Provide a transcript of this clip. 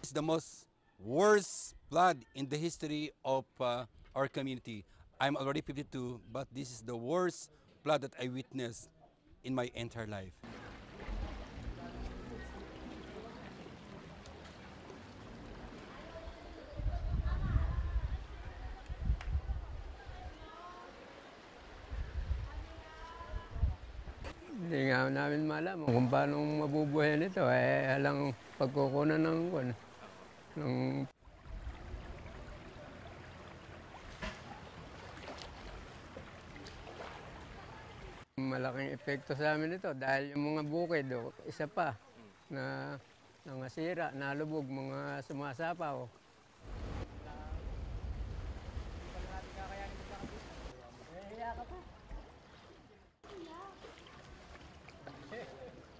It's the most worst flood in the history of our community. I'm already 52, but this is the worst flood that I witnessed in my entire life. Hindi nga namin malaman kung paano mabubuhay nito. Alang pagkukunan ng malaking epekto sa amin ito dahil yung mga bukid, isa pa na nangasira, nalubog, mga sumasapaw.